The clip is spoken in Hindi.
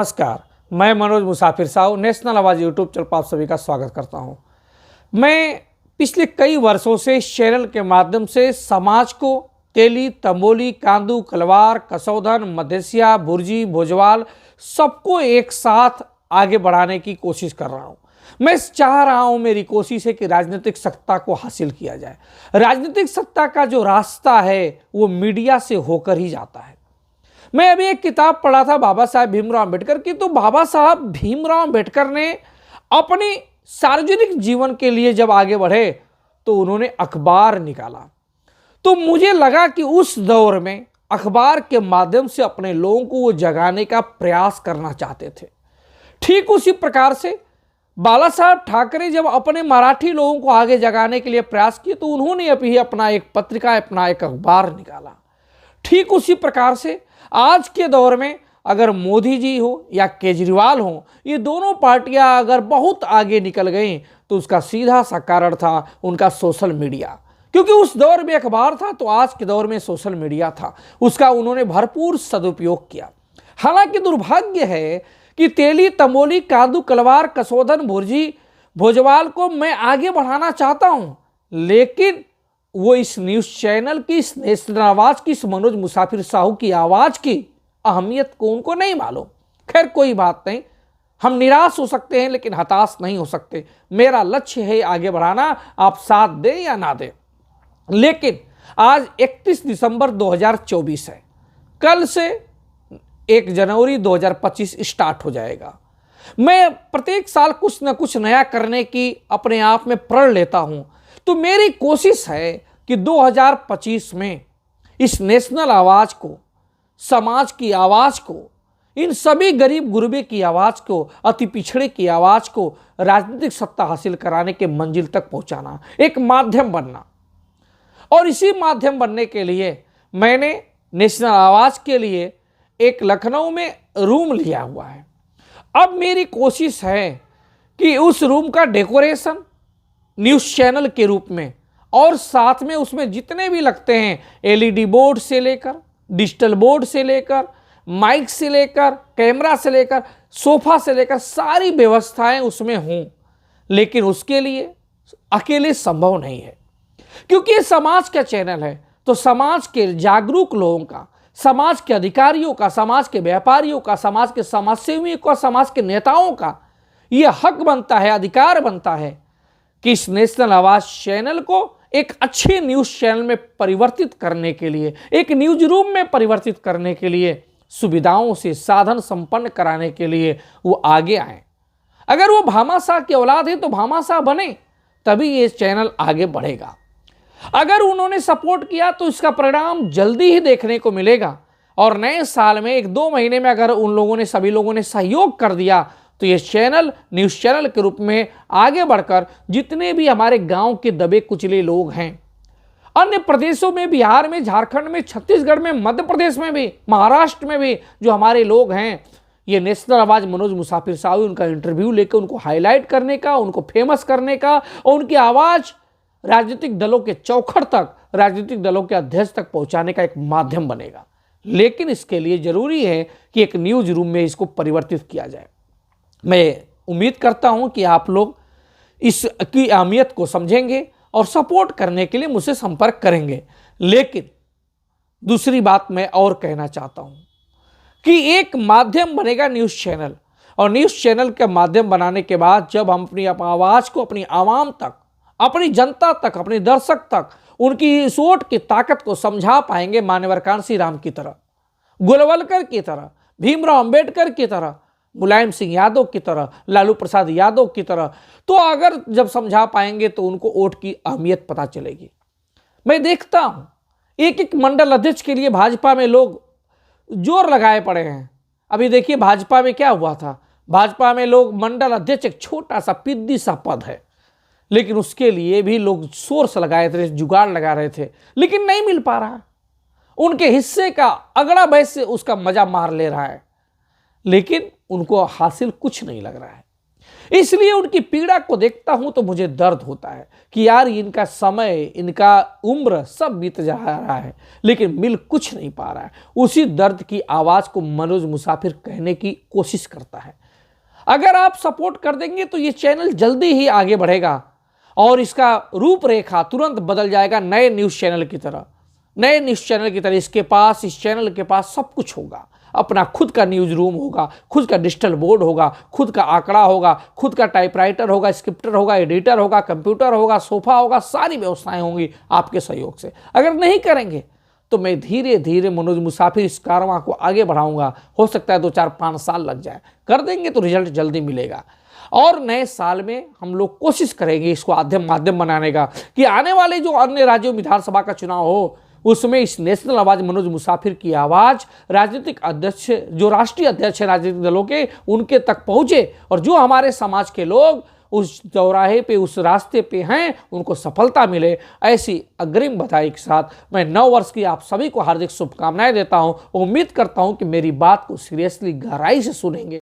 नमस्कार, मैं मनोज मुसाफिर साहू नेशनल आवाज़ यूट्यूब चैनल पर आप सभी का स्वागत करता हूं। मैं पिछले कई वर्षों से इस चैनल के माध्यम से समाज को तेली, तंबोली, कांदू, कलवार, कसौधन, मधेसिया, बुर्जी, भोजवाल सबको एक साथ आगे बढ़ाने की कोशिश कर रहा हूं। मैं चाह रहा हूं, मेरी कोशिश है कि राजनीतिक सत्ता को हासिल किया जाए। राजनीतिक सत्ता का जो रास्ता है वो मीडिया से होकर ही जाता है। मैं अभी एक किताब पढ़ा था बाबा साहब भीमराव अम्बेडकर की। तो बाबा साहब भीमराव अम्बेडकर ने अपने सार्वजनिक जीवन के लिए जब आगे बढ़े तो उन्होंने अखबार निकाला। तो मुझे लगा कि उस दौर में अखबार के माध्यम से अपने लोगों को वो जगाने का प्रयास करना चाहते थे। ठीक उसी प्रकार से बाला साहब ठाकरे जब अपने मराठी लोगों को आगे जगाने के लिए प्रयास किए तो उन्होंने अभी अपना एक पत्रिका, अपना एक अखबार निकाला। ठीक उसी प्रकार से आज के दौर में अगर मोदी जी हो या केजरीवाल हो, ये दोनों पार्टियां अगर बहुत आगे निकल गई तो उसका सीधा सा कारण था उनका सोशल मीडिया। क्योंकि उस दौर में अखबार था तो आज के दौर में सोशल मीडिया था, उसका उन्होंने भरपूर सदुपयोग किया। हालांकि दुर्भाग्य है कि तेली, तंबोली, कांदू, कलवार, कसौधन, भुर्जी, भोजवाल को मैं आगे बढ़ाना चाहता हूं, लेकिन वो इस न्यूज़ चैनल की, इस नेशनल आवाज़ की, इस मनोज मुसाफिर साहू की आवाज़ की अहमियत को उनको नहीं मालूम। खैर कोई बात नहीं, हम निराश हो सकते हैं लेकिन हताश नहीं हो सकते। मेरा लक्ष्य है आगे बढ़ाना, आप साथ दें या ना दें। लेकिन आज 31 दिसंबर 2024 है, कल से 1 जनवरी 2025 स्टार्ट हो जाएगा। मैं प्रत्येक साल कुछ न कुछ नया करने की अपने आप में प्रण लेता हूं। तो मेरी कोशिश है कि 2025 में इस नेशनल आवाज़ को, समाज की आवाज़ को, इन सभी गरीब गुरबे की आवाज़ को, अति पिछड़े की आवाज़ को राजनीतिक सत्ता हासिल कराने के मंजिल तक पहुंचाना, एक माध्यम बनना। और इसी माध्यम बनने के लिए मैंने नेशनल आवाज़ के लिए एक लखनऊ में रूम लिया हुआ है। अब मेरी कोशिश है कि उस रूम का डेकोरेशन न्यूज़ चैनल के रूप में, और साथ में उसमें जितने भी लगते हैं एलईडी बोर्ड से लेकर, डिजिटल बोर्ड से लेकर, माइक से लेकर, कैमरा से लेकर, सोफा से लेकर, सारी व्यवस्थाएं उसमें हों। लेकिन उसके लिए अकेले संभव नहीं है, क्योंकि ये समाज का चैनल है। तो समाज के जागरूक लोगों का, समाज के अधिकारियों का, समाज के व्यापारियों का, समाज के समाजसेवियों का, समाज के नेताओं का यह हक बनता है, अधिकार बनता है कि इस नेशनल आवाज़ चैनल को एक अच्छे न्यूज़ चैनल में परिवर्तित करने के लिए, एक न्यूज रूम में परिवर्तित करने के लिए, सुविधाओं से साधन संपन्न कराने के लिए वो आगे आए। अगर वो भामाशाह की औलाद है तो भामाशाह बने, तभी ये चैनल आगे बढ़ेगा। अगर उन्होंने सपोर्ट किया तो इसका परिणाम जल्दी ही देखने को मिलेगा। और नए साल में 1-2 महीने में अगर उन लोगों ने, सभी लोगों ने सहयोग कर दिया तो ये चैनल न्यूज़ चैनल के रूप में आगे बढ़कर जितने भी हमारे गांव के दबे कुचले लोग हैं, अन्य प्रदेशों में, बिहार में, झारखंड में, छत्तीसगढ़ में, मध्य प्रदेश में भी, महाराष्ट्र में भी जो हमारे लोग हैं, ये नेशनल आवाज़ मनोज मुसाफिर साहू, उनका इंटरव्यू लेकर उनको हाईलाइट करने का, उनको फेमस करने का और उनकी आवाज़ राजनीतिक दलों के चौखट तक, राजनीतिक दलों के अध्यक्ष तक पहुंचाने का एक माध्यम बनेगा। लेकिन इसके लिए जरूरी है कि एक न्यूज रूम में इसको परिवर्तित किया जाए। मैं उम्मीद करता हूं कि आप लोग इसकी अहमियत को समझेंगे और सपोर्ट करने के लिए मुझसे संपर्क करेंगे। लेकिन दूसरी बात मैं और कहना चाहता हूं कि एक माध्यम बनेगा न्यूज़ चैनल, और न्यूज़ चैनल के माध्यम बनाने के बाद जब हम अपनी आवाज़ को अपनी आवाम तक, अपनी जनता तक, अपने दर्शक तक उनकी सोच की ताकत को समझा पाएंगे, मान्यवर कांसी राम की तरह, गोलवलकर की तरह, भीमराव अंबेडकर की तरह, मुलायम सिंह यादव की तरह, लालू प्रसाद यादव की तरह, तो अगर जब समझा पाएंगे तो उनको वोट की अहमियत पता चलेगी। मैं देखता हूं एक एक मंडल अध्यक्ष के लिए भाजपा में लोग जोर लगाए पड़े हैं। अभी देखिए भाजपा में क्या हुआ था, भाजपा में लोग मंडल अध्यक्ष एक छोटा सा पिद्दी सा पद है, लेकिन उसके लिए भी लोग सोर्स लगाए थे, जुगाड़ लगा रहे थे, लेकिन नहीं मिल पा रहा। उनके हिस्से का अगड़ा वैसे उसका मजा मार ले रहा है, लेकिन उनको हासिल कुछ नहीं लग रहा है। इसलिए उनकी पीड़ा को देखता हूं तो मुझे दर्द होता है कि यार इनका समय, इनका उम्र सब बीत जा रहा है लेकिन मिल कुछ नहीं पा रहा है। उसी दर्द की आवाज को मनोज मुसाफिर कहने की कोशिश करता है। अगर आप सपोर्ट कर देंगे तो ये चैनल जल्दी ही आगे बढ़ेगा और इसका रूपरेखा तुरंत बदल जाएगा नए न्यूज़ चैनल की तरह। नए न्यूज़ चैनल की तरह इस चैनल के पास सब कुछ होगा। अपना खुद का न्यूज़ रूम होगा, खुद का डिजिटल बोर्ड होगा, खुद का आंकड़ा होगा, खुद का टाइपराइटर होगा, स्क्रिप्टर होगा, एडिटर होगा, कंप्यूटर होगा, सोफा होगा, सारी व्यवस्थाएं होंगी आपके सहयोग से। अगर नहीं करेंगे तो मैं धीरे धीरे मनोज मुसाफिर इस कारवां को आगे बढ़ाऊंगा। हो सकता है 2-4-5 साल लग जाए। कर देंगे तो रिजल्ट जल्दी मिलेगा। और नए साल में हम लोग कोशिश करेंगे इसको माध्यम बनाने का कि आने वाले जो अन्य राज्यों विधानसभा का चुनाव हो उसमें इस नेशनल आवाज मनोज मुसाफिर की आवाज राजनीतिक अध्यक्ष, जो राष्ट्रीय अध्यक्ष है राजनीतिक दलों के, उनके तक पहुंचे और जो हमारे समाज के लोग उस चौराहे पे, उस रास्ते पे हैं, उनको सफलता मिले। ऐसी अग्रिम बधाई के साथ मैं नव वर्ष की आप सभी को हार्दिक शुभकामनाएं देता हूं। उम्मीद करता हूं कि मेरी बात को सीरियसली गहराई से सुनेंगे।